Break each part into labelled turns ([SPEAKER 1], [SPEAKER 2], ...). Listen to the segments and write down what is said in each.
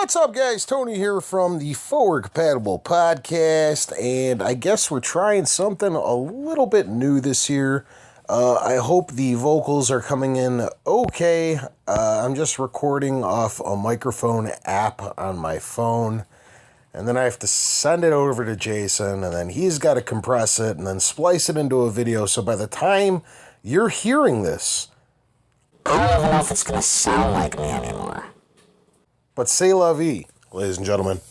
[SPEAKER 1] What's up, guys? Tony here from the Forward Compatible Podcast, and I guess we're trying something a little bit new this year. I hope the vocals are coming in okay. I'm just recording off a microphone app on my phone, and then I have to send it over to Jason, and then he's got to compress it and then splice it into a video. So by the time you're hearing this,
[SPEAKER 2] I don't even know if it's going to sound like me anymore.
[SPEAKER 1] but c'est la vie, ladies and gentlemen.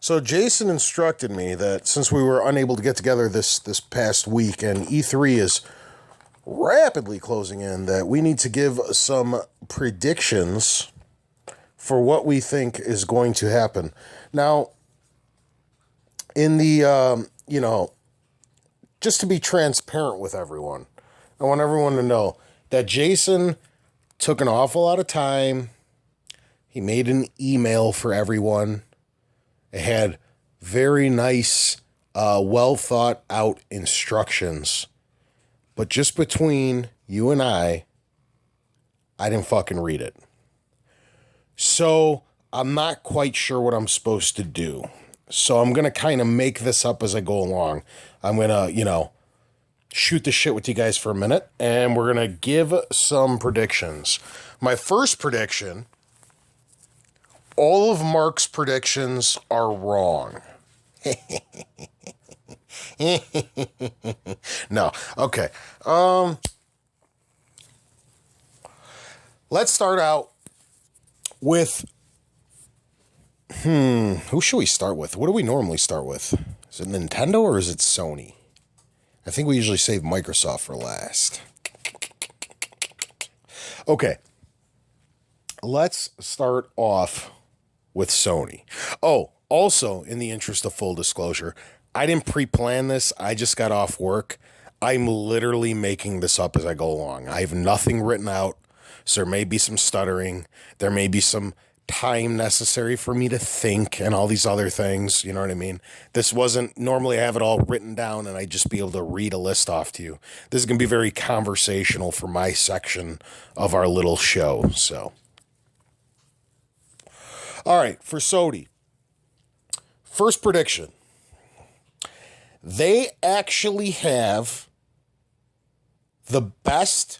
[SPEAKER 1] So Jason instructed me that since we were unable to get together this past week and E3 is rapidly closing in, that we need to give some predictions for what we think is going to happen. Now, in the, just to be transparent with everyone, I want everyone to know that Jason took an awful lot of time. He made an email for everyone. It had very nice, well thought out instructions. But just between you and I didn't fucking read it. So I'm not quite sure what I'm supposed to do. So I'm going to kind of make this up as I go along. I'm going to, shoot the shit with you guys for a minute. And we're going to give some predictions. My first prediction: all of Mark's predictions are wrong. No. Okay. Let's start out with, who should we start with? What do we normally start with? Is it Nintendo or is it Sony? I think we usually save Microsoft for last. Okay. Let's start off with Sony. Oh, also, in the interest of full disclosure, I didn't pre-plan this. I just got off work. I'm literally making this up as I go along. I have nothing written out, so there may be some stuttering. There may be some time necessary for me to think and all these other things. You know what I mean? This wasn't, normally I have it all written down and I'd just be able to read a list off to you. This is going to be very conversational for my section of our little show, so. All right, for Sony, first prediction. They actually have the best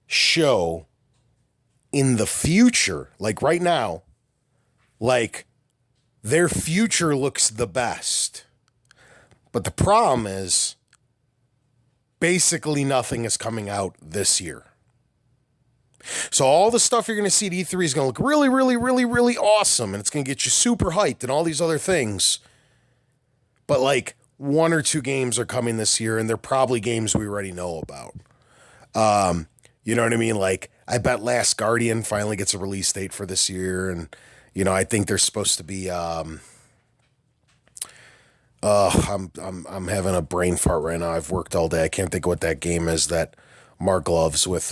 [SPEAKER 1] show in the future, like right now, like their future looks the best. But the problem is, basically nothing is coming out this year. So all the stuff you're going to see at E3 is going to look really, really, really, really awesome. And it's going to get you super hyped and all these other things. But like one or two games are coming this year and they're probably games we already know about. You know what I mean? Like I bet Last Guardian finally gets a release date for this year. And, I think they're supposed to be, I'm having a brain fart right now. I've worked all day. I can't think of what that game is that Mark loves with,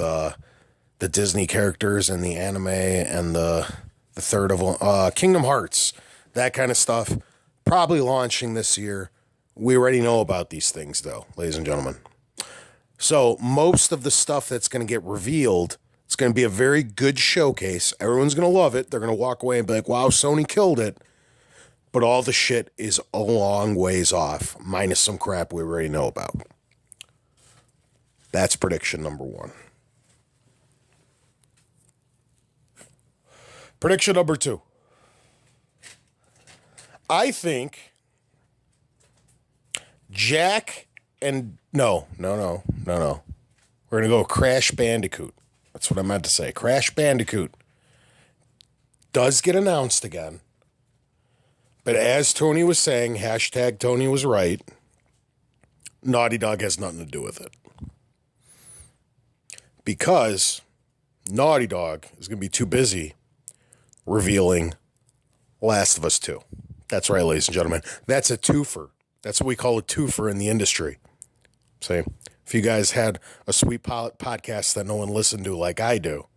[SPEAKER 1] the Disney characters and the anime and the third of them, Kingdom Hearts, that kind of stuff, probably launching this year. We already know about these things, though, ladies and gentlemen. So most of the stuff that's going to get revealed, it's going to be a very good showcase. Everyone's going to love it. They're going to walk away and be like, wow, Sony killed it. But all the shit is a long ways off, minus some crap we already know about. That's prediction number one. Prediction number two. I think Jack and no. We're going to go Crash Bandicoot. That's what I meant to say. Crash Bandicoot does get announced again. But as Tony was saying, hashtag Tony was right, Naughty Dog has nothing to do with it. Because Naughty Dog is going to be too busy revealing Last of Us 2. That's right, ladies and gentlemen. That's a twofer. That's what we call a twofer in the industry. See, if you guys had a sweet podcast that no one listened to like I do,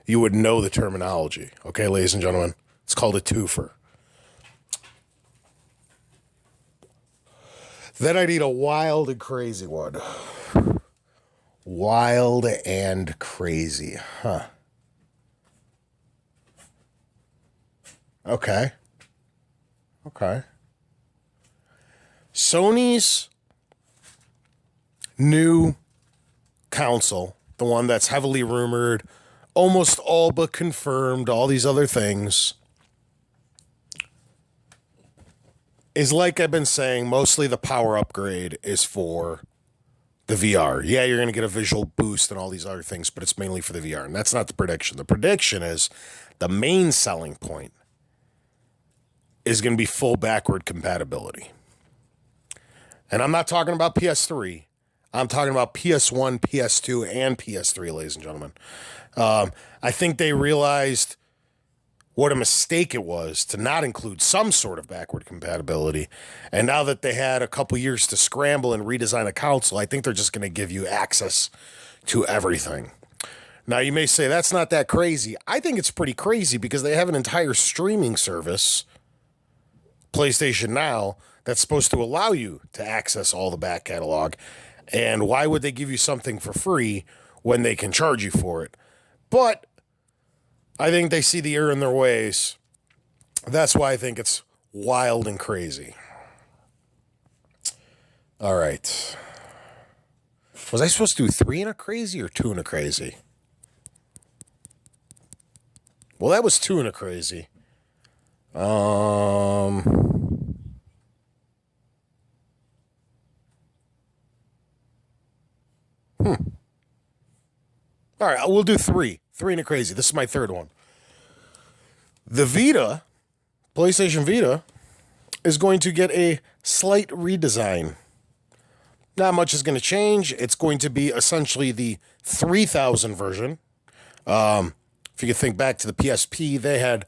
[SPEAKER 1] you would know the terminology. Okay, ladies and gentlemen? It's called a twofer. Then I need a wild and crazy one. Wild and crazy, huh? Okay. Okay. Sony's new console, the one that's heavily rumored, almost all but confirmed, all these other things, is like I've been saying, mostly the power upgrade is for the VR. Yeah, you're going to get a visual boost and all these other things, but it's mainly for the VR. And that's not the prediction. The prediction is the main selling point is going to be full backward compatibility. And I'm not talking about PS3. I'm talking about PS1, PS2, and PS3, ladies and gentlemen. I think they realized what a mistake it was to not include some sort of backward compatibility. And now that they had a couple years to scramble and redesign a console, I think they're just going to give you access to everything. Now, you may say that's not that crazy. I think it's pretty crazy because they have an entire streaming service, PlayStation Now, that's supposed to allow you to access all the back catalog. And why would they give you something for free when they can charge you for it? But I think they see the error in their ways. That's why I think it's wild and crazy. All right. Was I supposed to do 3 in a crazy or 2 in a crazy? Well, that was 2 in a crazy. All right, we'll do 3. 3 in a crazy. This is my third one. The Vita, PlayStation Vita, is going to get a slight redesign. Not much is going to change. It's going to be essentially the 3000 version. If you could think back to the PSP, they had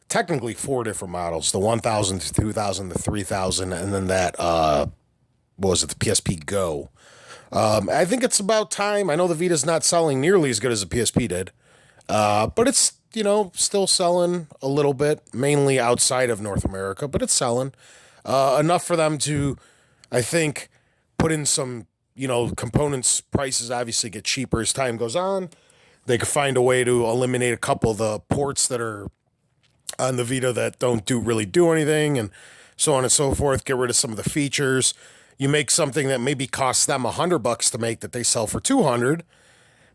[SPEAKER 1] technically 4 different models. The 1000, the 2000, the 3000, and then that, what was it, the PSP Go. I think it's about time. I know the Vita's not selling nearly as good as the PSP did. But it's, still selling a little bit, mainly outside of North America, but it's selling enough for them to, I think, put in some, components. Prices obviously get cheaper as time goes on. They could find a way to eliminate a couple of the ports that are on the Vita that don't really do anything, and so on and so forth. Get rid of some of the features. You make something that maybe costs them $100 to make that they sell for $200.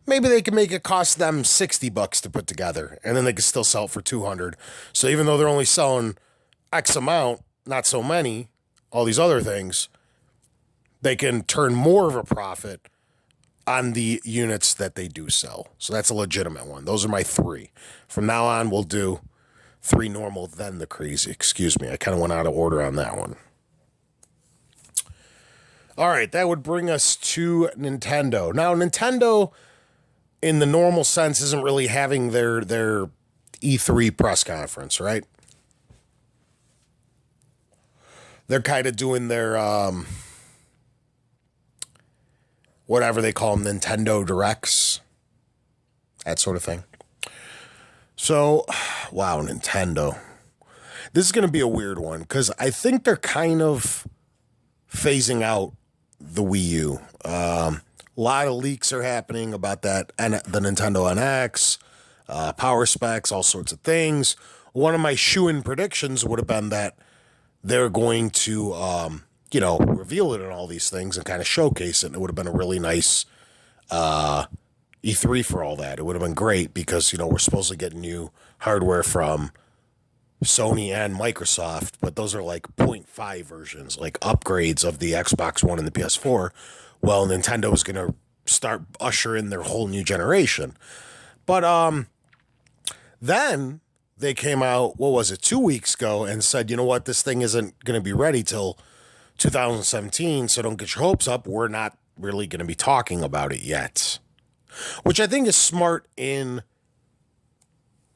[SPEAKER 1] Maybe they can make it cost them $60 to put together, and then they can still sell it for $200. So even though they're only selling X amount, not so many, all these other things, they can turn more of a profit on the units that they do sell. So that's a legitimate one. Those are my 3. From now on, we'll do 3 normal, then the crazy. Excuse me, I kind of went out of order on that one. All right, that would bring us to Nintendo. Now, Nintendo, in the normal sense, isn't really having their E3 press conference, right? They're kind of doing their, whatever they call them, Nintendo Directs, that sort of thing. So, wow, Nintendo. This is going to be a weird one, because I think they're kind of phasing out the Wii U. A lot of leaks are happening about that, and the Nintendo NX, power specs, all sorts of things. One of my shoo-in predictions would have been that they're going to, reveal it and all these things and kind of showcase it. And it would have been a really nice E3 for all that. It would have been great because, we're supposed to get new hardware from Sony and Microsoft, but those are like 0.5 versions, like upgrades of the Xbox One and the PS4. Well, Nintendo is going to start usher in their whole new generation. But then they came out, 2 weeks ago and said, you know what, this thing isn't going to be ready till 2017, so don't get your hopes up. We're not really going to be talking about it yet, which I think is smart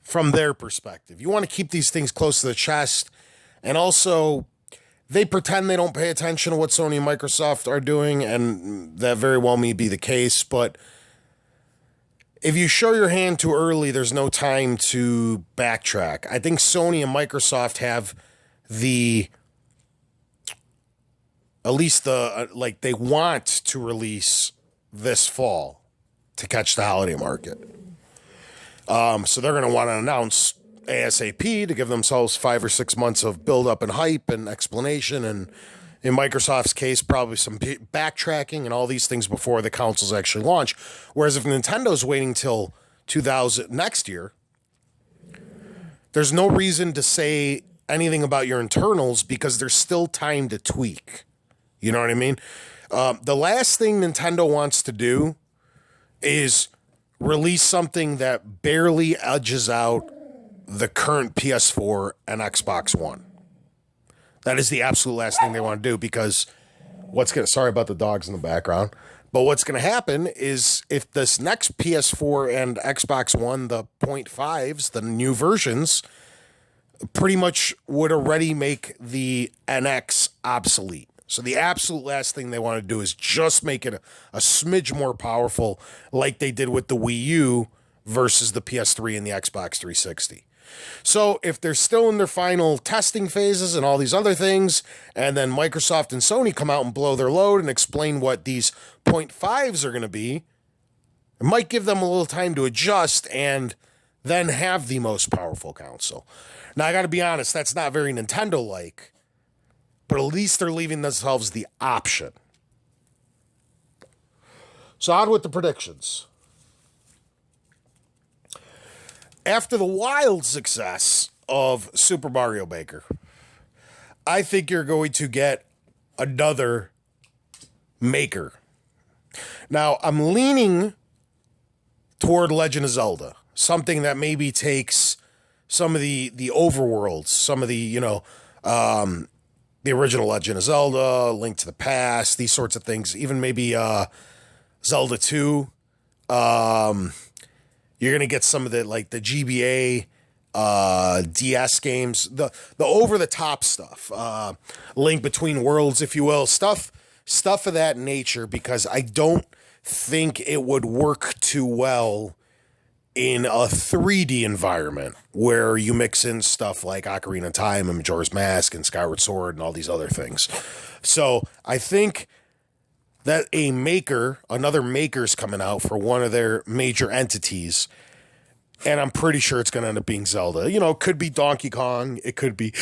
[SPEAKER 1] from their perspective. You want to keep these things close to the chest, and also they pretend they don't pay attention to what Sony and Microsoft are doing, and that very well may be the case, but if you show your hand too early, there's no time to backtrack. I think Sony and Microsoft have they want to release this fall to catch the holiday market. So they're going to want to announce ASAP to give themselves 5 or 6 months of build up and hype and explanation, and in Microsoft's case, probably some backtracking and all these things before the consoles actually launch. Whereas if Nintendo's waiting till 2000 next year, there's no reason to say anything about your internals because there's still time to tweak. You know what I mean? The last thing Nintendo wants to do is release something that barely edges out the current PS4 and Xbox One. That is the absolute last thing they want to do, because sorry about the dogs in the background, but what's going to happen is if this next PS4 and Xbox One, the 0.5s, the new versions, pretty much would already make the NX obsolete. So the absolute last thing they want to do is just make it a smidge more powerful, like they did with the Wii U versus the PS3 and the Xbox 360. So if they're still in their final testing phases and all these other things, and then Microsoft and Sony come out and blow their load and explain what these 0.5s are going to be, it might give them a little time to adjust and then have the most powerful console. Now, I got to be honest, that's not very Nintendo-like, but at least they're leaving themselves the option. So on with the predictions. After the wild success of Super Mario Maker, I think you're going to get another Maker. Now, I'm leaning toward Legend of Zelda, something that maybe takes some of the overworlds, some of the, the original Legend of Zelda, Link to the Past, these sorts of things, even maybe Zelda 2. You're going to get some of the, like, the GBA DS games, the over-the-top stuff, Link Between Worlds, if you will, stuff of that nature, because I don't think it would work too well in a 3D environment where you mix in stuff like Ocarina of Time and Majora's Mask and Skyward Sword and all these other things. So I think that another Maker's coming out for one of their major entities, and I'm pretty sure it's going to end up being Zelda. It could be Donkey Kong, it could be,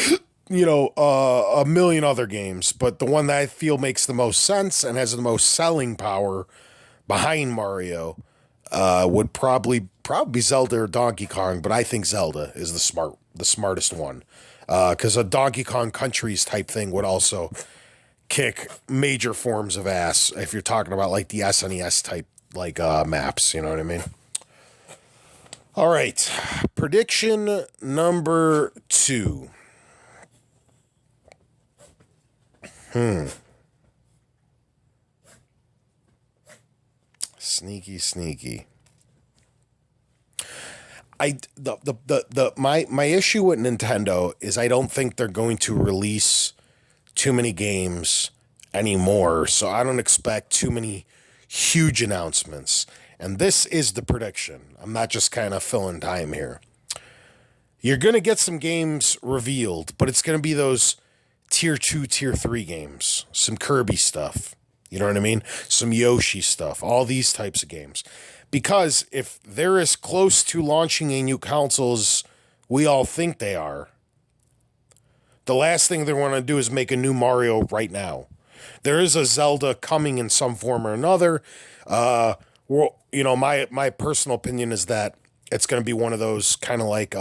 [SPEAKER 1] a million other games, but the one that I feel makes the most sense and has the most selling power behind Mario would probably be Zelda or Donkey Kong, but I think Zelda is the smartest one, because a Donkey Kong Countries type thing would also kick major forms of ass if you're talking about like the SNES type like maps, you know what I mean? All right, prediction number 2. Sneaky. My issue with Nintendo is I don't think they're going to release too many games anymore, so I don't expect too many huge announcements. And this is the prediction. I'm not just kind of filling time here. You're going to get some games revealed, but it's going to be those tier 2, tier 3 games, some Kirby stuff. You know what I mean? Some Yoshi stuff, all these types of games. Because if they're as close to launching a new console as we all think they are, the last thing they want to do is make a new Mario right now. There is a Zelda coming in some form or another. My personal opinion is that it's going to be one of those kind of like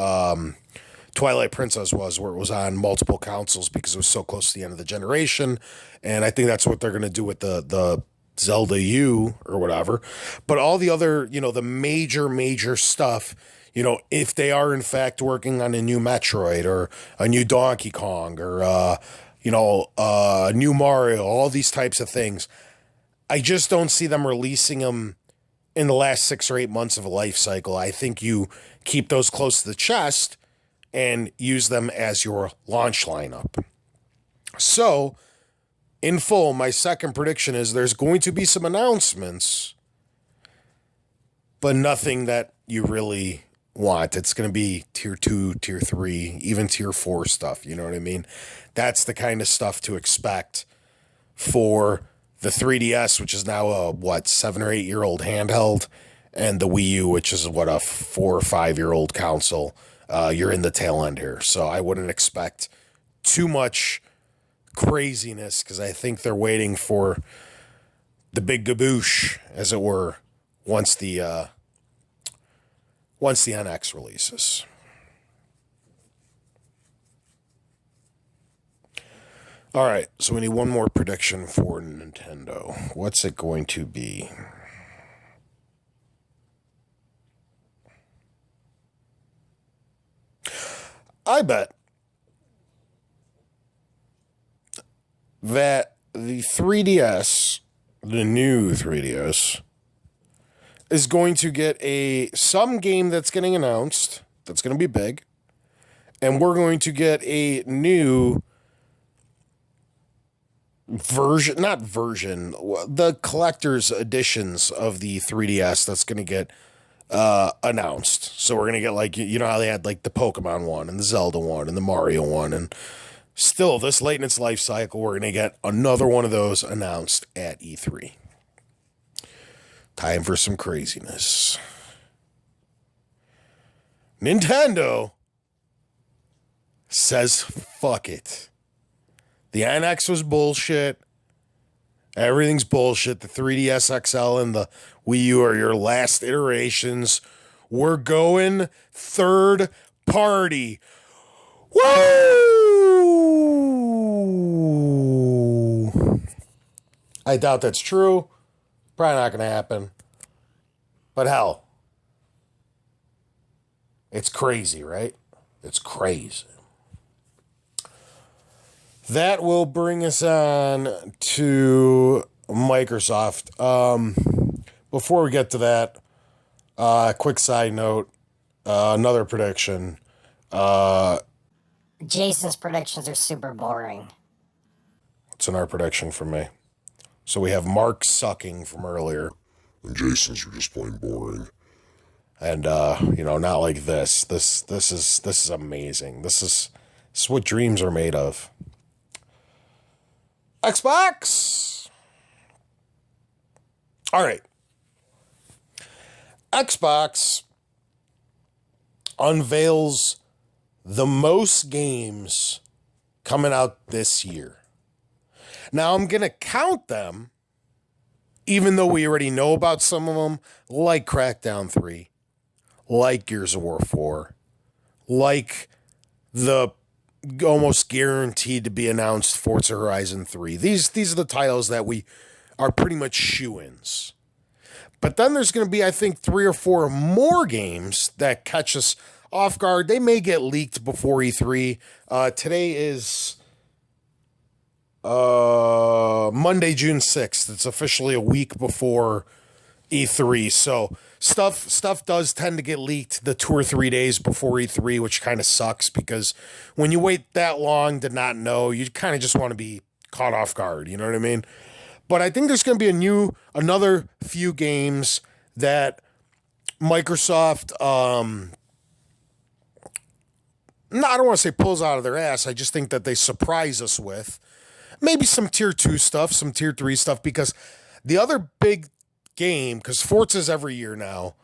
[SPEAKER 1] Twilight Princess was, where it was on multiple consoles because it was so close to the end of the generation. And I think that's what they're going to do with the Zelda U or whatever. But all the other, the major stuff, if they are in fact working on a new Metroid or a new Donkey Kong or, a new Mario, all these types of things, I just don't see them releasing them in the last 6 or 8 months of a life cycle. I think you keep those close to the chest and use them as your launch lineup. So, in full, my second prediction is there's going to be some announcements, but nothing that you really want. It's going to be tier 2, tier 3, even tier 4 stuff. You know what I mean? That's the kind of stuff to expect for the 3DS, which is now a 7 or 8 year old handheld, and the Wii U, which is a 4 or 5 year old console. you're in the tail end here. So I wouldn't expect too much craziness because I think they're waiting for the big gaboosh, as it were, once the NX releases. All right, so we need one more prediction for Nintendo. What's it going to be? I bet that the 3DS, the new 3DS, is going to get some game that's getting announced that's going to be big, and we're going to get a new the collector's editions of the 3DS that's going to get announced. So we're going to get like, you know how they had like the Pokemon one and the Zelda one and the Mario one, and still this late in its life cycle, we're going to get another one of those announced at E3. Time for some craziness. Nintendo says fuck it. The NX was bullshit. Everything's bullshit. The 3DS XL and the Wii U are your last iterations. We're going third party. Woo! I doubt that's true. Probably not going to happen. But hell, it's crazy, right? It's crazy. That will bring us on to Microsoft. Before we get to that, quick side note, another prediction.
[SPEAKER 2] Jason's predictions are super boring.
[SPEAKER 1] It's another prediction from me. So we have Mark sucking from earlier.
[SPEAKER 3] And Jason's are just plain boring.
[SPEAKER 1] And not like this. This is amazing. This is what dreams are made of. Xbox. All right. Xbox unveils the most games coming out this year. Now I'm going to count them, even though we already know about some of them, like Crackdown 3, like Gears of War 4, like the almost guaranteed to be announced Forza Horizon 3. These are the titles that we are pretty much shoo-ins. But then there's going to be, I think, 3 or 4 more games that catch us off guard. They may get leaked before E3. Today is Monday, June 6th. It's officially a week before E3. So stuff does tend to get leaked the 2 or 3 days before E3, which kind of sucks because when you wait that long to not know, you kind of just want to be caught off guard. You know what I mean? But I think there's going to be another few games that Microsoft, I don't want to say pulls out of their ass. I just think that they surprise us with maybe some tier 2 stuff, some tier 3 stuff, because the other big game, because Forza's every year now,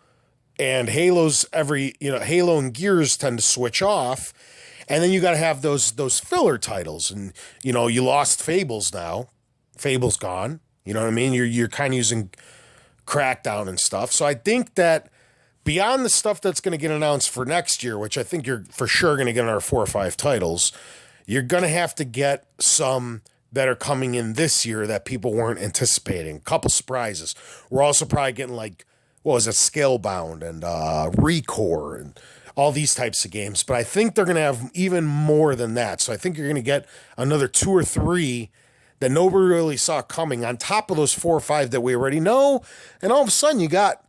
[SPEAKER 1] and Halo's Halo and Gears tend to switch off, and then you got to have those filler titles, and you lost Fables now. Fable's gone. You know what I mean? You're kind of using Crackdown and stuff. So I think that beyond the stuff that's going to get announced for next year, which I think you're for sure going to get another 4 or 5 titles, you're going to have to get some that are coming in this year that people weren't anticipating. A couple surprises. We're also probably getting Scalebound and Recore and all these types of games. But I think they're going to have even more than that. So I think you're going to get another 2 or 3 that nobody really saw coming on top of those 4 or 5 that we already know. And all of a sudden you got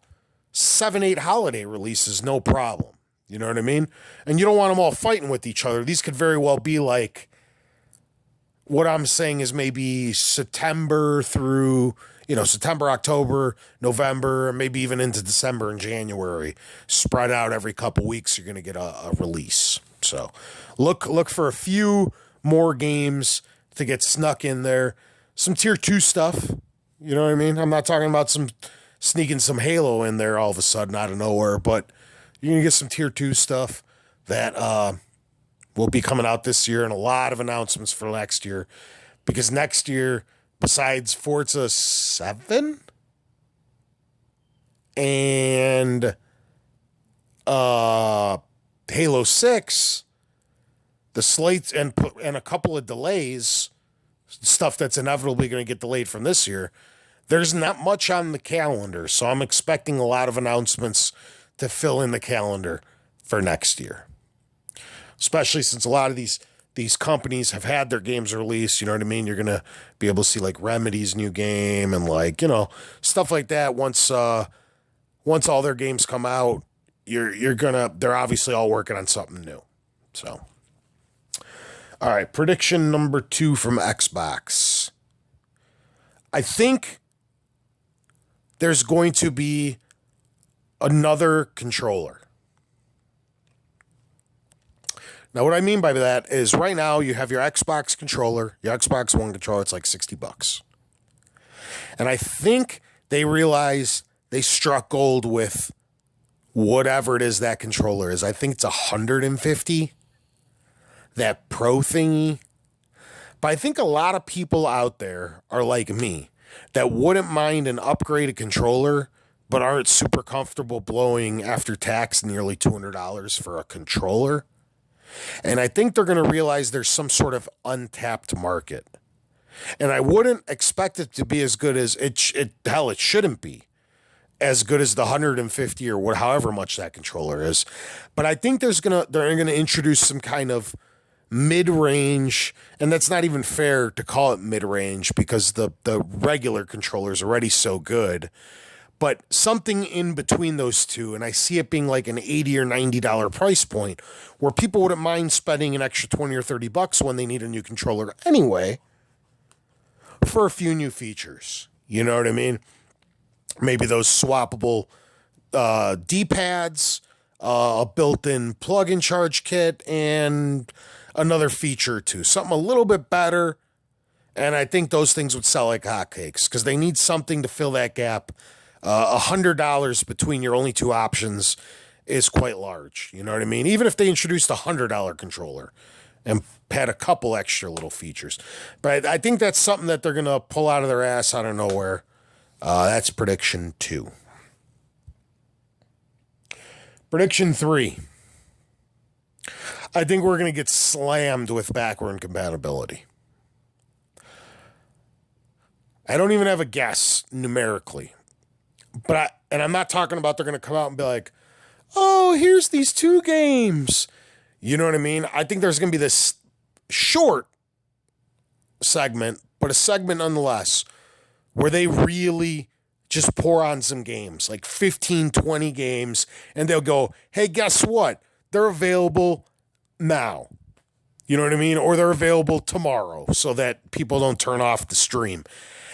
[SPEAKER 1] 7, 8 holiday releases, no problem. You know what I mean? And you don't want them all fighting with each other. These could very well be like, what I'm saying is maybe September through, September, October, November, maybe even into December and January. Spread out every couple weeks, you're going to get a release. So look for a few more games to get snuck in there. Some tier 2 stuff. You know what I mean? I'm not talking about sneaking some Halo in there all of a sudden out of nowhere, but you're going to get some tier 2 stuff. that will be coming out this year, and a lot of announcements for next year. Because next year, besides Forza 7 and Halo 6, the slates and a couple of delays, stuff that's inevitably going to get delayed from this year, there's not much on the calendar. So I'm expecting a lot of announcements to fill in the calendar for next year. Especially since a lot of these companies have had their games released, you know what I mean? You're going to be able to see like Remedy's new game and like, you know, stuff like that. Once all their games come out, they're obviously all working on something new. So, all right, prediction number 2 from Xbox. I think there's going to be another controller. Now, what I mean by that is right now you have your Xbox controller, your Xbox One controller, it's like $60. And I think they realize they struck gold with whatever it is that controller is. I think it's $150, that Pro thingy. But I think a lot of people out there are like me that wouldn't mind an upgraded controller, but aren't super comfortable blowing after tax nearly $200 for a controller. And I think they're going to realize there's some sort of untapped market. And I wouldn't expect it to be as good as it shouldn't be as good as the 150 or however much that controller is. But I think they're going to introduce some kind of mid-range, and that's not even fair to call it mid-range because the regular controller is already so good. But something in between those two, and I see it being like an $80 or $90 price point where people wouldn't mind spending an extra $20 or $30 when they need a new controller anyway for a few new features. You know what I mean? Maybe those swappable D-pads, a built-in plug-in charge kit, and another feature or two. Something a little bit better, and I think those things would sell like hotcakes because they need something to fill that gap. $100 between your only two options is quite large. You know what I mean? Even if they introduced $100 controller and had a couple extra little features. But I think that's something that they're going to pull out of their ass out of nowhere. That's prediction 2. Prediction 3. I think we're going to get slammed with backward compatibility. I don't even have a guess numerically. But I'm not talking about they're going to come out and be like, oh, here's these 2 games. You know what I mean? I think there's going to be this short segment, but a segment nonetheless, where they really just pour on some games, like 15, 20 games, and they'll go, hey, guess what? They're available now. You know what I mean? Or they're available tomorrow so that people don't turn off the stream.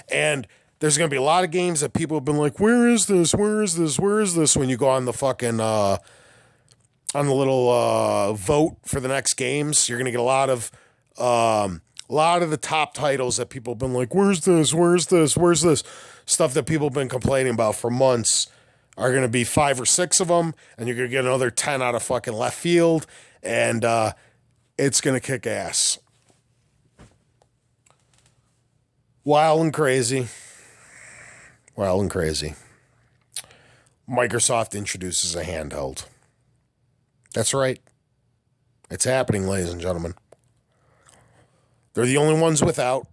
[SPEAKER 1] And there's going to be a lot of games that people have been like, where is this? Where is this? Where is this? When you go on the fucking, on the little vote for the next games, you're going to get a lot of the top titles that people have been like, where's this? Where's this? Where's this? Stuff that people have been complaining about for months are going to be 5 or 6 of them, and you're going to get another 10 out of fucking left field, and it's going to kick ass. Wild and crazy. Wild and crazy. Microsoft introduces a handheld. That's right. It's happening, ladies and gentlemen. They're the only ones without.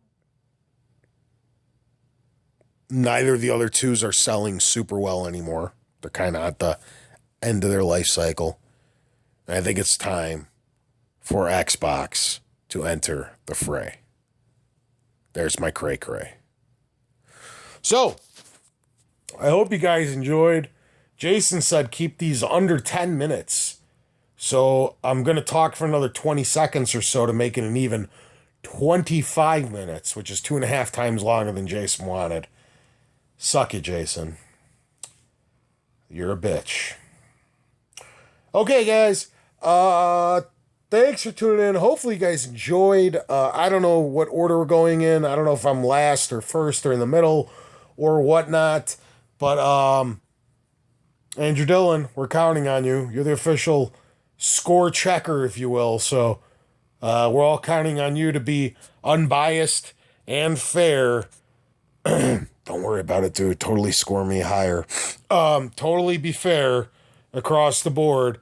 [SPEAKER 1] Neither of the other twos are selling super well anymore. They're kind of at the end of their life cycle. And I think it's time for Xbox to enter the fray. There's my cray-cray. So, I hope you guys enjoyed. Jason said keep these under 10 minutes. So I'm going to talk for another 20 seconds or so to make it an even 25 minutes, which is 2.5 times longer than Jason wanted. Suck it, Jason. You're a bitch. Okay, guys. Thanks for tuning in. Hopefully you guys enjoyed. I don't know what order we're going in. I don't know if I'm last or first or in the middle or whatnot. But Andrew Dillon, we're counting on you. You're the official score checker, if you will. So we're all counting on you to be unbiased and fair. Don't worry about it, dude. Totally score me higher. Totally be fair across the board.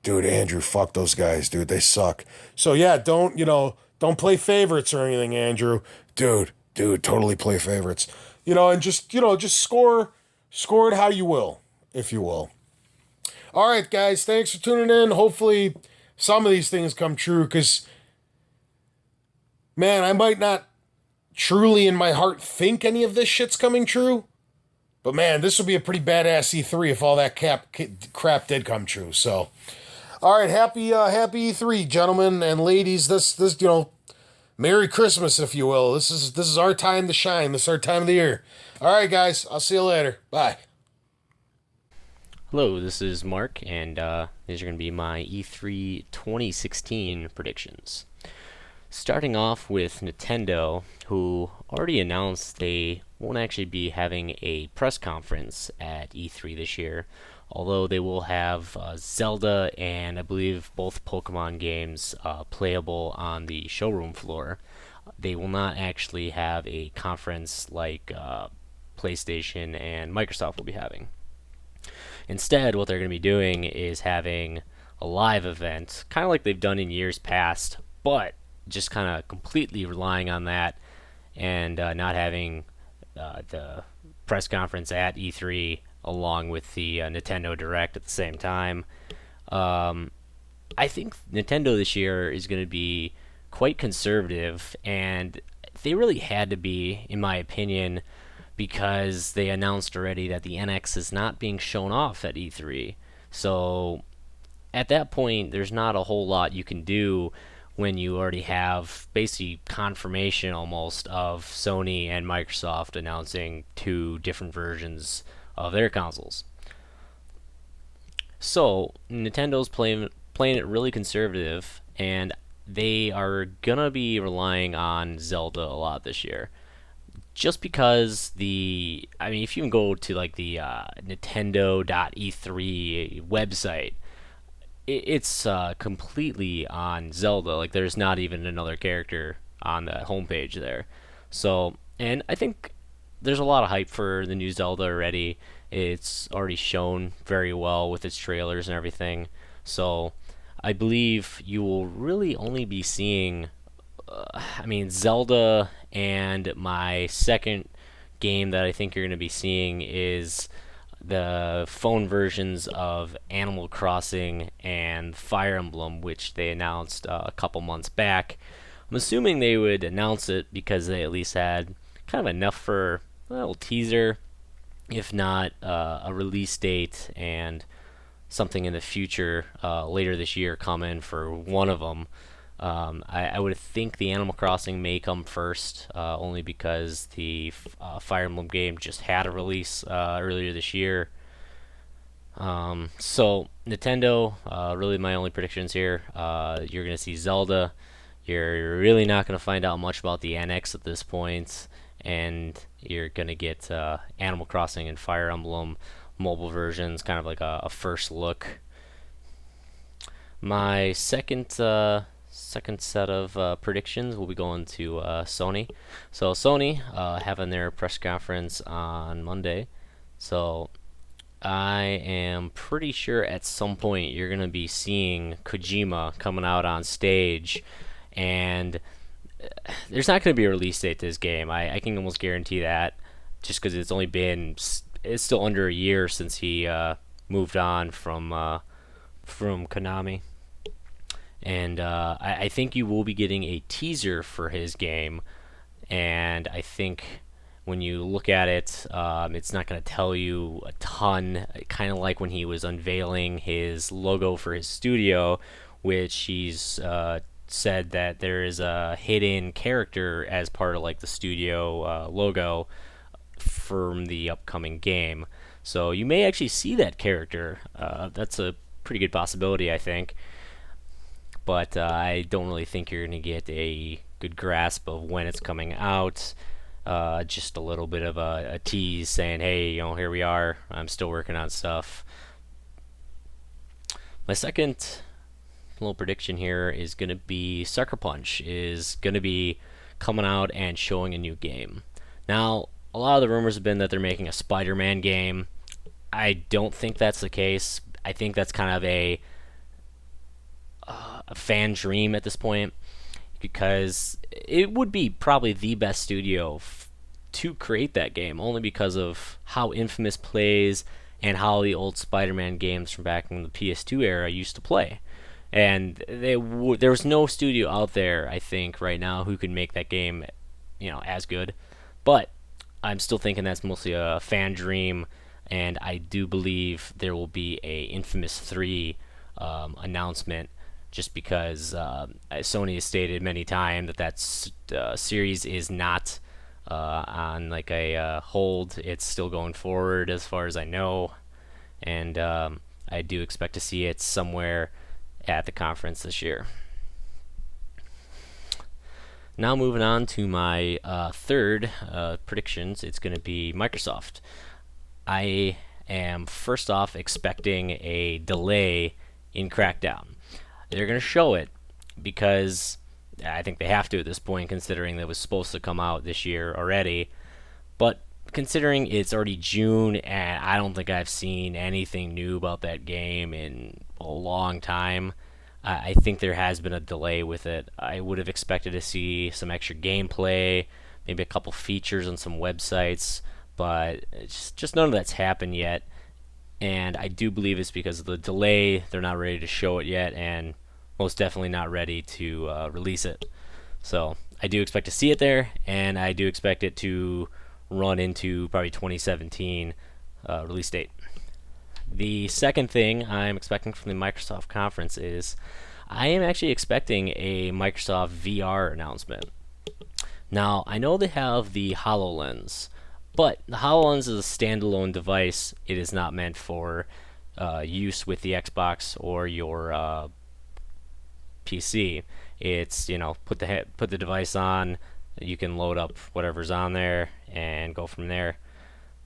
[SPEAKER 1] Dude, Andrew, fuck those guys, dude. They suck. So yeah, don't play favorites or anything, Andrew. Dude, totally play favorites. And just score it how you will, if you will. All right, guys, thanks for tuning in. Hopefully some of these things come true, because, man, I might not truly in my heart think any of this shit's coming true, but, man, this would be a pretty badass E3 if all that crap did come true. So, all right, happy E3, gentlemen and ladies. This Merry Christmas, if you will. This is our time to shine. This is our time of the year. All right, guys, I'll see you later. Bye.
[SPEAKER 4] Hello, this is Mark, and these are going to be my E3 2016 predictions. Starting off with Nintendo, who already announced they won't actually be having a press conference at E3 this year, although they will have Zelda and I believe both Pokemon games playable on the showroom floor. They will not actually have a conference like PlayStation and Microsoft will be having. Instead, what they're going to be doing is having a live event, kind of like they've done in years past, but just kind of completely relying on that and not having the press conference at E3 along with the Nintendo Direct at the same time. I think Nintendo this year is going to be quite conservative, and they really had to be, in my opinion, because they announced already that the NX is not being shown off at E3. So at that point, there's not a whole lot you can do when you already have basically confirmation almost of Sony and Microsoft announcing two different versions of their consoles. So Nintendo's playing it really conservative, and they are gonna be relying on Zelda a lot this year. Just because if you even go to like the Nintendo.e3 website, it's completely on Zelda. Like, there's not even another character on the homepage there. So, and I think there's a lot of hype for the new Zelda already. It's already shown very well with its trailers and everything. So, I believe you will really only be seeing Zelda, and my second game that I think you're going to be seeing is the phone versions of Animal Crossing and Fire Emblem, which they announced a couple months back. I'm assuming they would announce it because they at least had kind of enough for a little teaser, if not a release date and something in the future later this year coming for one of them. I would think the Animal Crossing may come first, only because the Fire Emblem game just had a release earlier this year. So Nintendo, really my only predictions here. You're going to see Zelda. You're really not going to find out much about the NX at this point, and you're going to get Animal Crossing and Fire Emblem mobile versions, kind of like a first look. My second set of predictions will be going to Sony. So Sony having their press conference on Monday. So I am pretty sure at some point you're going to be seeing Kojima coming out on stage, and there's not going to be a release date to this game. I can almost guarantee that, just because it's still under a year since he moved on from Konami. And I think you will be getting a teaser for his game, and I think when you look at it, it's not going to tell you a ton, kind of like when he was unveiling his logo for his studio, which he's said that there is a hidden character as part of like the studio logo from the upcoming game. So you may actually see that character. That's a pretty good possibility, I think. But I don't really think you're going to get a good grasp of when it's coming out. Just a little bit of a tease saying, hey, here we are. I'm still working on stuff. My second little prediction here is going to be Sucker Punch is going to be coming out and showing a new game. Now, a lot of the rumors have been that they're making a Spider-Man game. I don't think that's the case. I think that's kind of a fan dream at this point, because it would be probably the best studio to create that game, only because of how Infamous plays and how the old Spider-Man games from back in the PS2 era used to play. And there was no studio out there, I think, right now who could make that game, as good. But I'm still thinking that's mostly a fan dream, and I do believe there will be a Infamous 3 announcement, just because Sony has stated many times that series is not on like a hold. It's still going forward as far as I know, and I do expect to see it somewhere at the conference this year. Now moving on to my third predictions, it's going to be Microsoft. I am first off expecting a delay in Crackdown. They're going to show it because I think they have to at this point, considering that it was supposed to come out this year already. But considering it's already June, and I don't think I've seen anything new about that game in a long time, I think there has been a delay with it. I would have expected to see some extra gameplay, maybe a couple features on some websites, but it's just none of that's happened yet. And I do believe it's because of the delay. They're not ready to show it yet, and most definitely not ready to release it. So I do expect to see it there, and I do expect it to run into probably 2017 release date. The second thing I'm expecting from the Microsoft conference is I am actually expecting a Microsoft VR announcement. Now, I know they have the HoloLens, but the HoloLens is a standalone device. It is not meant for use with the Xbox or your PC. It's, put the device on, you can load up whatever's on there and go from there.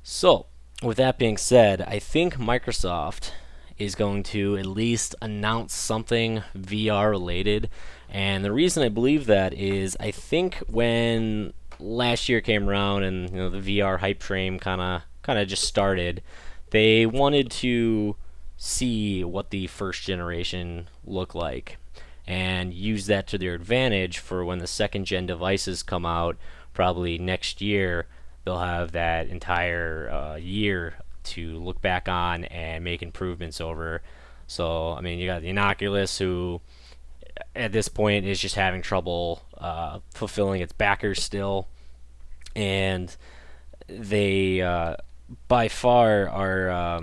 [SPEAKER 4] So, with that being said, I think Microsoft is going to at least announce something VR related. And the reason I believe that is I think when last year came around and the VR hype train kind of just started, they wanted to see what the first generation looked like and use that to their advantage for when the second gen devices come out probably next year. They'll have that entire year to look back on and make improvements over. So, I mean, you got the Oculus, who at this point is just having trouble fulfilling its backers still. And they, by far, are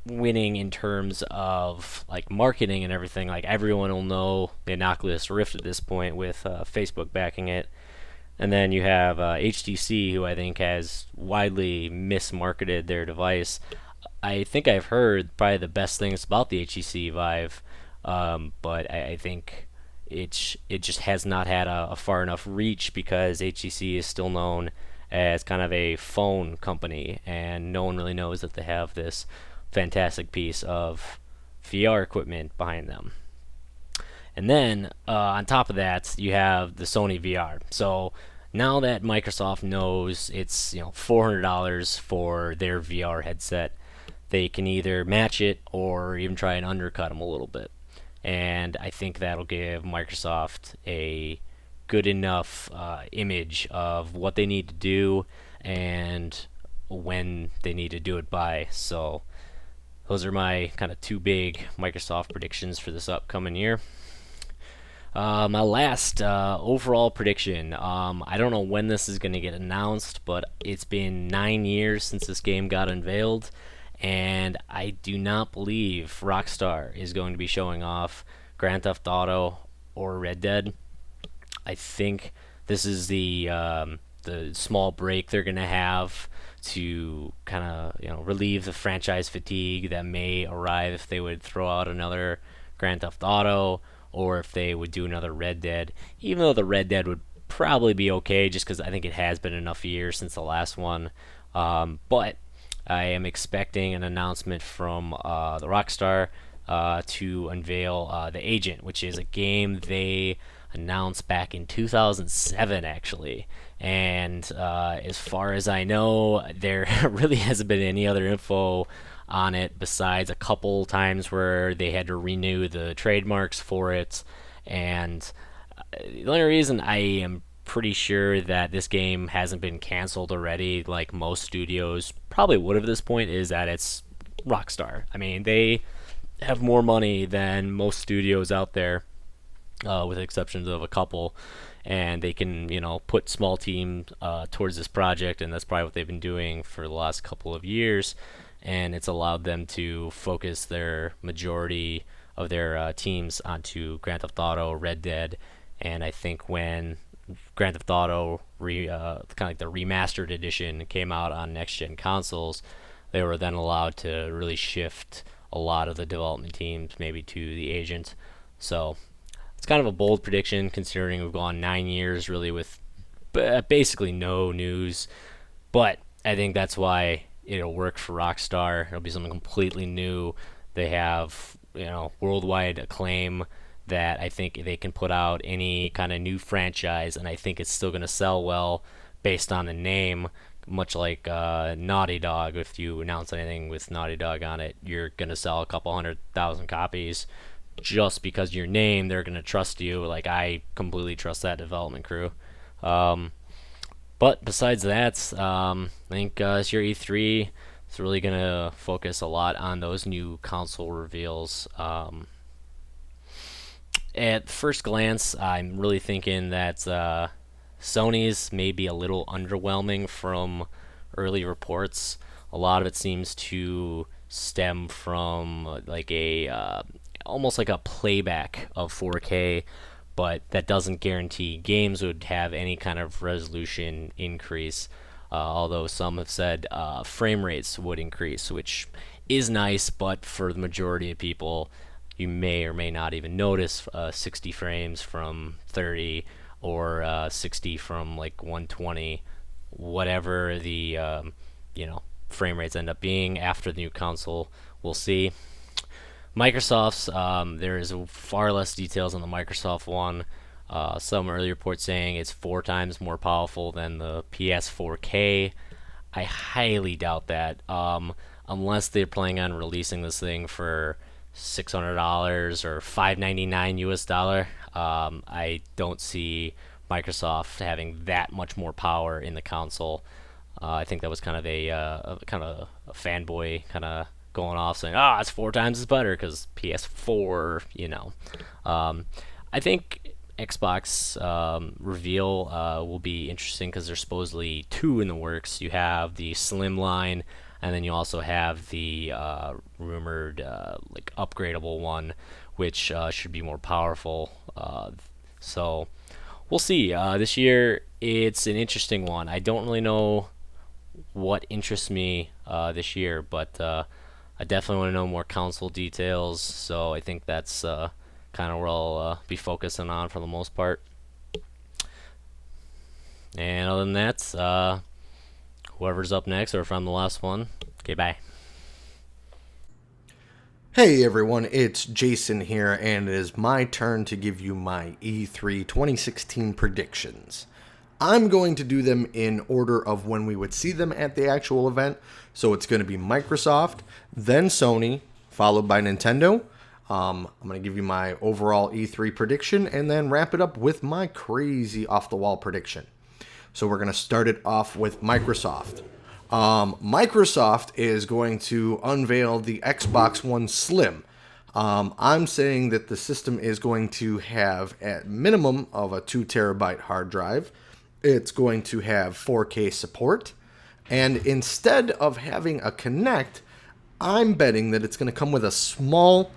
[SPEAKER 4] winning in terms of like marketing and everything. Like, everyone will know the Oculus Rift at this point with Facebook backing it. And then you have HTC, who I think has widely mismarketed their device. I think I've heard probably the best things about the HTC Vive, but I think it just has not had a far enough reach, because HTC is still known as kind of a phone company, and no one really knows that they have this fantastic piece of VR equipment behind them. And then on top of that, you have the Sony VR. So now that Microsoft knows it's $400 for their VR headset, they can either match it or even try and undercut them a little bit. And I think that'll give Microsoft a good enough image of what they need to do and when they need to do it by. So those are my kind of two big Microsoft predictions for this upcoming year. My last overall prediction, I don't know when this is going to get announced, but it's been 9 years since this game got unveiled, and I do not believe Rockstar is going to be showing off Grand Theft Auto or Red Dead. I think this is the small break they're going to have to kind of relieve the franchise fatigue that may arrive if they would throw out another Grand Theft Auto, or if they would do another Red Dead, even though the Red Dead would probably be okay, just because I think it has been enough years since the last one. But I am expecting an announcement from the Rockstar to unveil The Agent, which is a game they announced back in 2007, actually. And as far as I know, there really hasn't been any other info on it besides a couple times where they had to renew the trademarks for it. And the only reason I am pretty sure that this game hasn't been canceled already, like most studios probably would have at this point, is that it's Rockstar. I mean, they have more money than most studios out there, with exceptions of a couple, and they can, put small teams towards this project, and that's probably what they've been doing for the last couple of years, and it's allowed them to focus their majority of their teams onto Grand Theft Auto, Red Dead, and I think when Grand Theft Auto kind of like the remastered edition came out on next-gen consoles, they were then allowed to really shift a lot of the development teams maybe to The Agent. So it's kind of a bold prediction considering we've gone 9 years really with basically no news, but I think that's why it'll work for Rockstar. It'll be something completely new. They have, worldwide acclaim that I think they can put out any kind of new franchise, and I think it's still going to sell well based on the name, much like Naughty Dog. If you announce anything with Naughty Dog on it, you're going to sell a couple 100,000 copies just because your name. They're going to trust you. Like, I completely trust that development crew. But besides that, I think this year E3 is really going to focus a lot on those new console reveals. At first glance, I'm really thinking that Sony's may be a little underwhelming from early reports. A lot of it seems to stem from like almost like a playback of 4K, but that doesn't guarantee games would have any kind of resolution increase. Although some have said frame rates would increase, which is nice, but for the majority of people, you may or may not even notice 60 frames from 30 or 60 from like 120, whatever the frame rates end up being after the new console. We'll see. Microsoft's, there is far less details on the Microsoft one. Some early reports saying it's 4 times more powerful than the PS4K. I highly doubt that, unless they're planning on releasing this thing for $600 or $599 US. I don't see Microsoft having that much more power in the console. I think that was kind of a fanboy kind of going off saying, it's 4 times as better because PS4, I think Xbox reveal will be interesting because there's supposedly 2 in the works. You have the Slim line, and then you also have the rumored upgradable one, which should be more powerful. So we'll see. This year, it's an interesting one. I don't really know what interests me this year, but I definitely want to know more console details. So I think that's kind of where I'll be focusing on for the most part. And other than that, whoever's up next, or if I'm the last one, okay, bye.
[SPEAKER 5] Hey everyone, it's Jason here, and it is my turn to give you my E3 2016 predictions. I'm going to do them in order of when we would see them at the actual event, so it's going to be Microsoft, then Sony, followed by Nintendo. I'm going to give you my overall E3 prediction, and then wrap it up with my crazy off-the-wall prediction. So we're going to start it off with Microsoft. Microsoft is going to unveil the Xbox One Slim. I'm saying that the system is going to have at minimum of a 2 terabyte hard drive. It's going to have 4K support. And instead of having a Kinect, I'm betting that it's going to come with a small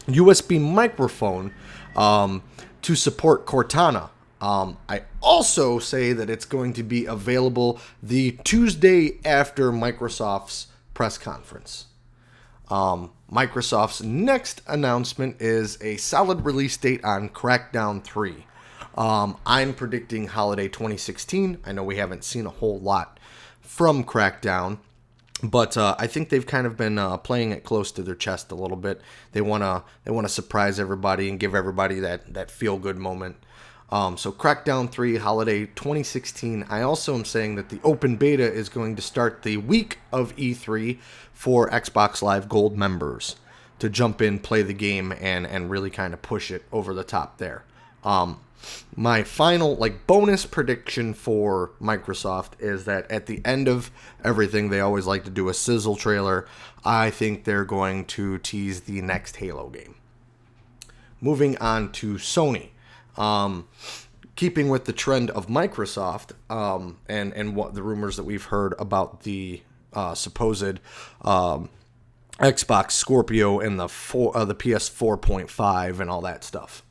[SPEAKER 5] USB microphone to support Cortana. I also say that it's going to be available the Tuesday after Microsoft's press conference. Microsoft's next announcement is a solid release date on Crackdown 3. I'm predicting holiday 2016. I know we haven't seen a whole lot from Crackdown, But I think they've kind of been playing it close to their chest a little bit. They wanna surprise everybody and give everybody that feel good moment. So Crackdown 3 Holiday 2016. I also am saying that the open beta is going to start the week of E3 for Xbox Live Gold members to jump in, play the game, and really kind of push it over the top there. My final bonus prediction for Microsoft is that at the end of everything, they always like to do a sizzle trailer. I think they're going to tease the next Halo game. Moving on to Sony. Keeping with the trend of Microsoft, and what the rumors that we've heard about the supposed Xbox Scorpio and the PS 4.5 and all that stuff.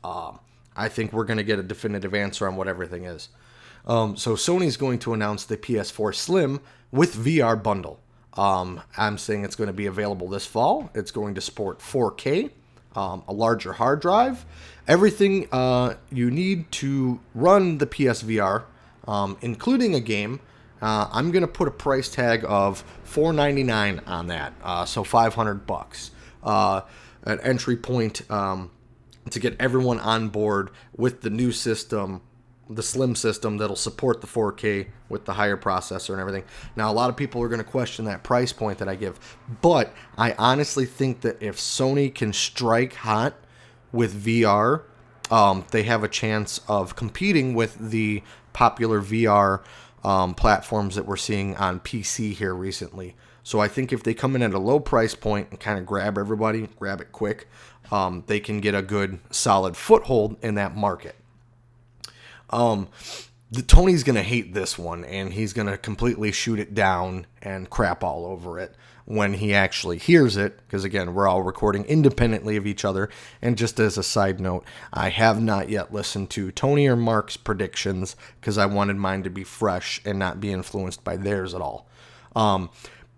[SPEAKER 5] I think we're going to get a definitive answer on what everything is. So Sony's going to announce the PS4 Slim with VR bundle. I'm saying it's going to be available this fall. It's going to support 4K, a larger hard drive, everything you need to run the PSVR, including a game. I'm going to put a price tag of $499 on that, so $500. An entry point to get everyone on board with the new system, the Slim system that'll support the 4K with the higher processor and everything. Now, a lot of people are going to question that price point that I give, but I honestly think that if Sony can strike hot with VR, they have a chance of competing with the popular VR platforms that we're seeing on PC here recently. So I think if they come in at a low price point and kind of grab everybody, grab it quick, they can get a good solid foothold in that market. Tony's going to hate this one, and he's going to completely shoot it down and crap all over it when he actually hears it, because again, we're all recording independently of each other. And just as a side note, I have not yet listened to Tony or Mark's predictions because I wanted mine to be fresh and not be influenced by theirs at all.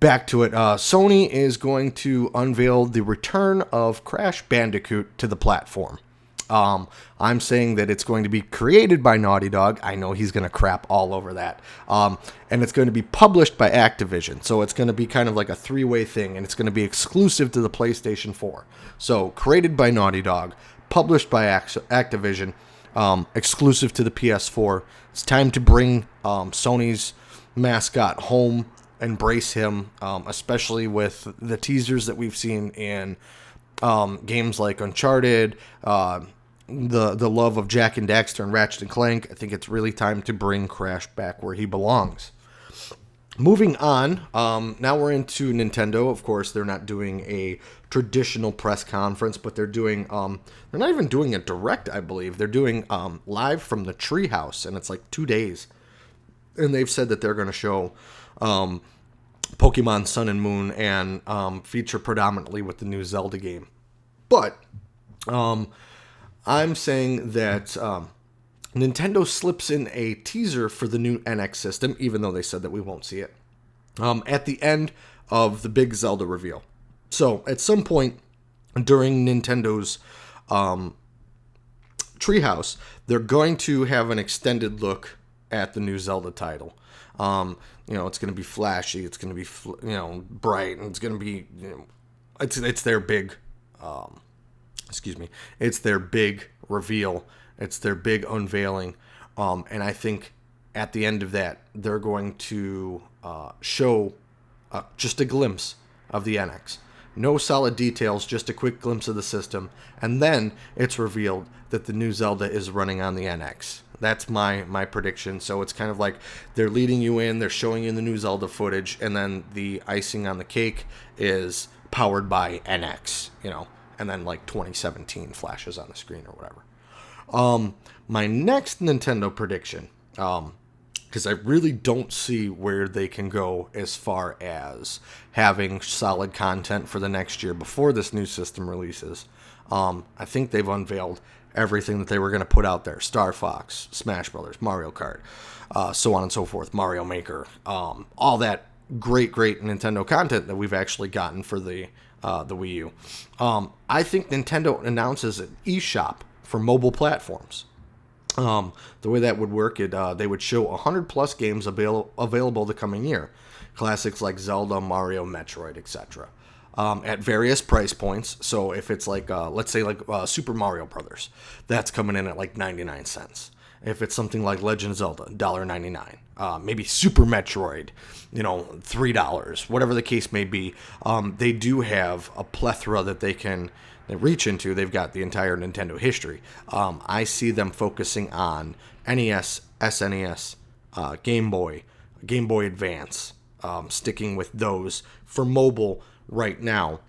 [SPEAKER 5] Back to it. Sony is going to unveil the return of Crash Bandicoot to the platform. I'm saying that it's going to be created by Naughty Dog. I know he's going to crap all over that. And it's going to be published by Activision. So it's going to be kind of like a three-way thing, and it's going to be exclusive to the PlayStation 4. So created by Naughty Dog, published by Activision, exclusive to the PS4. It's time to bring Sony's mascot home, embrace him, especially with the teasers that we've seen in games like Uncharted, the love of Jak and Daxter and Ratchet and Clank. I think it's really time to bring Crash back where he belongs. Moving on, now we're into Nintendo. Of course, they're not doing a traditional press conference, but they're doing, they're not even doing a direct, I believe. They're doing live from the Treehouse, and it's like 2 days. And they've said that they're going to show Pokemon Sun and Moon and feature predominantly with the new Zelda game. But I'm saying that Nintendo slips in a teaser for the new NX system, even though they said that we won't see it, at the end of the big Zelda reveal. So at some point during Nintendo's Treehouse, they're going to have an extended look at the new Zelda title. It's going to be flashy, it's going to be bright, and it's going to be it's their big it's their big reveal, it's their big unveiling, and I think at the end of that they're going to show just a glimpse of the NX. No solid details, just a quick glimpse of the system, and then it's revealed that the new Zelda is running on the NX. That's my prediction. So it's kind of like they're leading you in, they're showing you the new Zelda footage, and then the icing on the cake is powered by NX, and then like 2017 flashes on the screen or whatever. My next Nintendo prediction, because I really don't see where they can go as far as having solid content for the next year before this new system releases. I think they've unveiled everything that they were going to put out there. Star Fox, Smash Brothers, Mario Kart, so on and so forth, Mario Maker, all that great Nintendo content that we've actually gotten for the Wii U. I think Nintendo announces an eShop for mobile platforms. The way that would work, they would show 100 plus games available the coming year. Classics like Zelda, Mario, Metroid, etc. At various price points. So if it's like, let's say like Super Mario Brothers, that's coming in at like 99 cents. If it's something like Legend of Zelda, $1.99. Maybe Super Metroid, $3, whatever the case may be. They do have a plethora that they can reach into. They've got the entire Nintendo history. I see them focusing on NES, SNES, Game Boy Advance, sticking with those for mobile right now.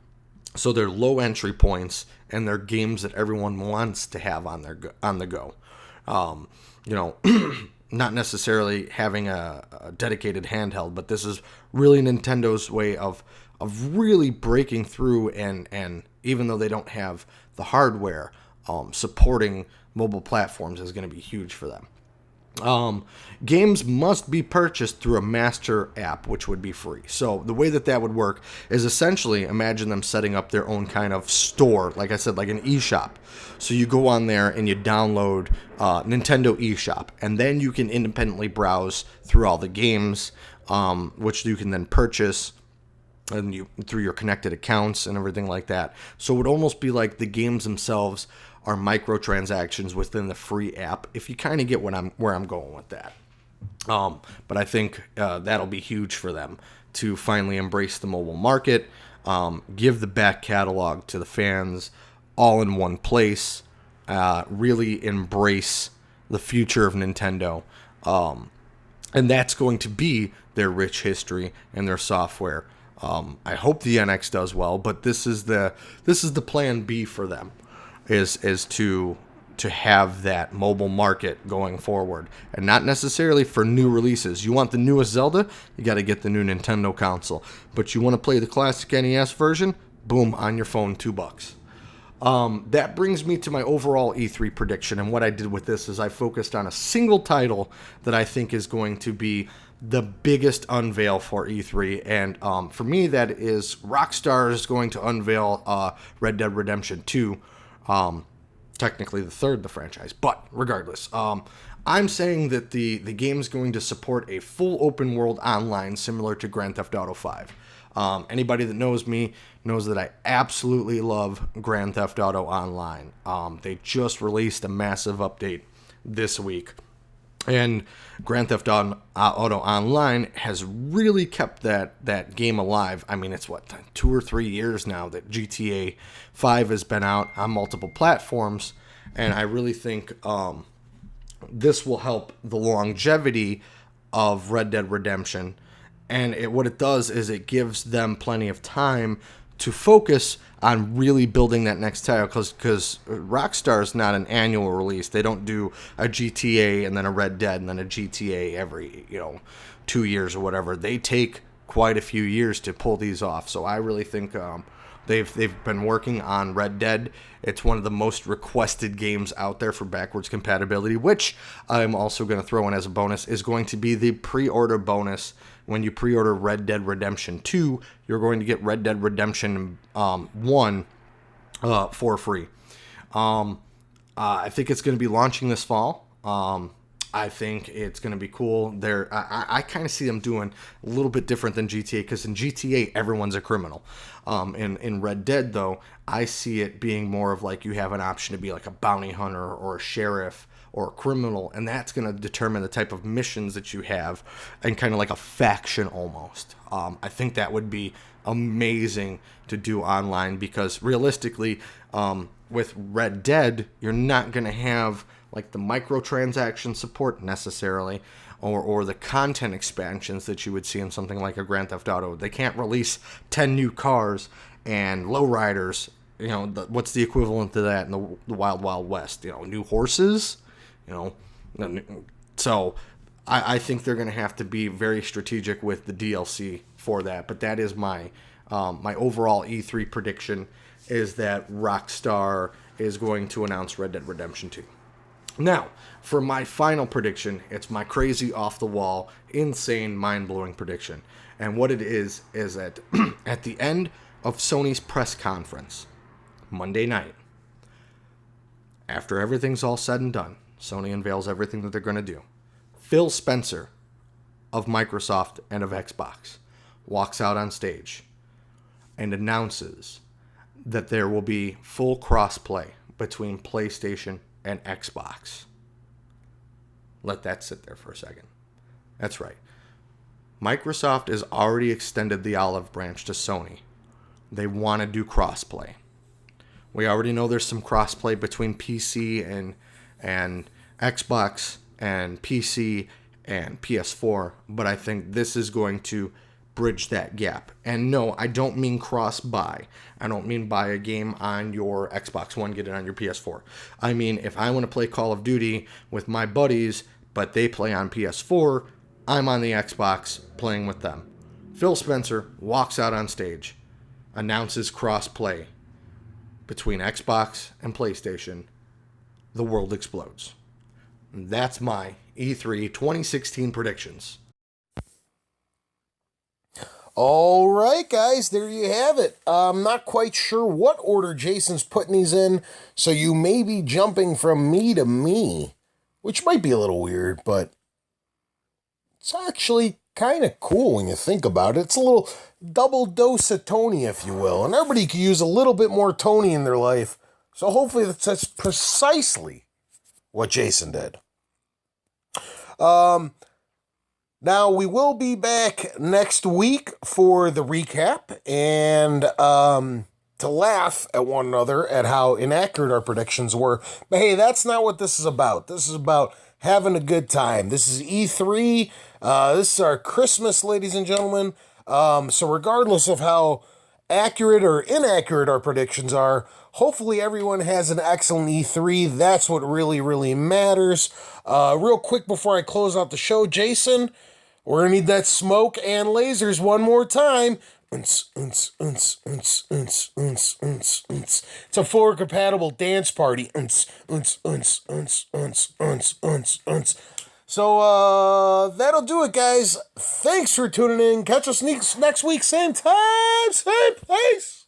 [SPEAKER 5] So they're low entry points and they're games that everyone wants to have on the go. Not necessarily having a dedicated handheld, but this is really Nintendo's way of really breaking through and even though they don't have the hardware, supporting mobile platforms is going to be huge for them. Games must be purchased through a master app, which would be free. So the way that would work is essentially imagine them setting up their own kind of store, like I said, like an eShop. So you go on there and you download Nintendo eShop, and then you can independently browse through all the games, which you can then purchase and through your connected accounts and everything like that. So it would almost be like the games themselves are microtransactions within the free app, if you kind of get where I'm going with that. But I think that'll be huge for them to finally embrace the mobile market, give the back catalog to the fans all in one place, really embrace the future of Nintendo. And that's going to be their rich history and their software. I hope the NX does well, but this is the plan B for them. Is to have that mobile market going forward, and not necessarily for new releases. You want the newest Zelda, you got to get the new Nintendo console. But you want to play the classic NES version, boom, on your phone, $2. That brings me to my overall E3 prediction, and what I did with this is I focused on a single title that I think is going to be the biggest unveil for E3, and for me that is Rockstar is going to unveil Red Dead Redemption 2. Technically the third in the franchise, but regardless, I'm saying that the game is going to support a full open world online similar to Grand Theft Auto 5. Anybody that knows me knows that I absolutely love Grand Theft Auto Online. They just released a massive update this week. And Grand Theft Auto Online has really kept that game alive. I mean, it's 2 or 3 years now that GTA 5 has been out on multiple platforms, and I really think this will help the longevity of Red Dead Redemption. And what it does is it gives them plenty of time to focus on really building that next title, because Rockstar is not an annual release. They don't do a GTA and then a Red Dead and then a GTA every 2 years or whatever. They take quite a few years to pull these off. So I really think they've been working on Red Dead. It's one of the most requested games out there for backwards compatibility, which I'm also going to throw in as a bonus, is going to be the pre-order bonus. When you pre-order Red Dead Redemption 2, you're going to get Red Dead Redemption 1 for free. I think it's going to be launching this fall. I think it's going to be cool. I kind of see them doing a little bit different than GTA, because in GTA, everyone's a criminal. In Red Dead, though, I see it being more of like you have an option to be like a bounty hunter or a sheriff or a criminal, and that's going to determine the type of missions that you have, and kind of like a faction almost. I think that would be amazing to do online, because realistically, with Red Dead, you're not going to have like the microtransaction support necessarily, or the content expansions that you would see in something like a Grand Theft Auto. They can't release 10 new cars and lowriders. What's the equivalent to that in the Wild Wild West? New horses. So I think they're going to have to be very strategic with the DLC for that. But that is my overall E3 prediction, is that Rockstar is going to announce Red Dead Redemption 2. Now, for my final prediction, it's my crazy, off-the-wall, insane, mind-blowing prediction. And what it is that at the end of Sony's press conference, Monday night, after everything's all said and done, Sony unveils everything that they're going to do. Phil Spencer of Microsoft and of Xbox walks out on stage and announces that there will be full crossplay between PlayStation and Xbox. Let that sit there for a second. That's right. Microsoft has already extended the olive branch to Sony. They want to do crossplay. We already know there's some crossplay between PC and Xbox and PC and PS4, but I think this is going to bridge that gap. And no, I don't mean cross-buy. I don't mean buy a game on your Xbox One, get it on your PS4. I mean, if I want to play Call of Duty with my buddies, but they play on PS4, I'm on the Xbox playing with them. Phil Spencer walks out on stage, announces cross-play between Xbox and PlayStation. The world explodes. That's my E3 2016 predictions.
[SPEAKER 1] All right, guys, there you have it. I'm not quite sure what order Jason's putting these in, so you may be jumping from me to me, which might be a little weird, but it's actually kind of cool when you think about it. It's a little double dose of Tony, if you will, and everybody could use a little bit more Tony in their life, so hopefully that's precisely what Jason did. Now, we will be back next week for the recap and to laugh at one another at how inaccurate our predictions were. But hey, that's not what this is about. This is about having a good time. This is E3. This is our Christmas, ladies and gentlemen. So regardless of how accurate or inaccurate our predictions are, hopefully everyone has an excellent E3. That's what really, really matters. Real quick before I close out the show, Jason, we're going to need that smoke and lasers one more time. It's a forward-compatible dance party. So, that'll do it, guys. Thanks for tuning in. Catch us next week, same time, same place.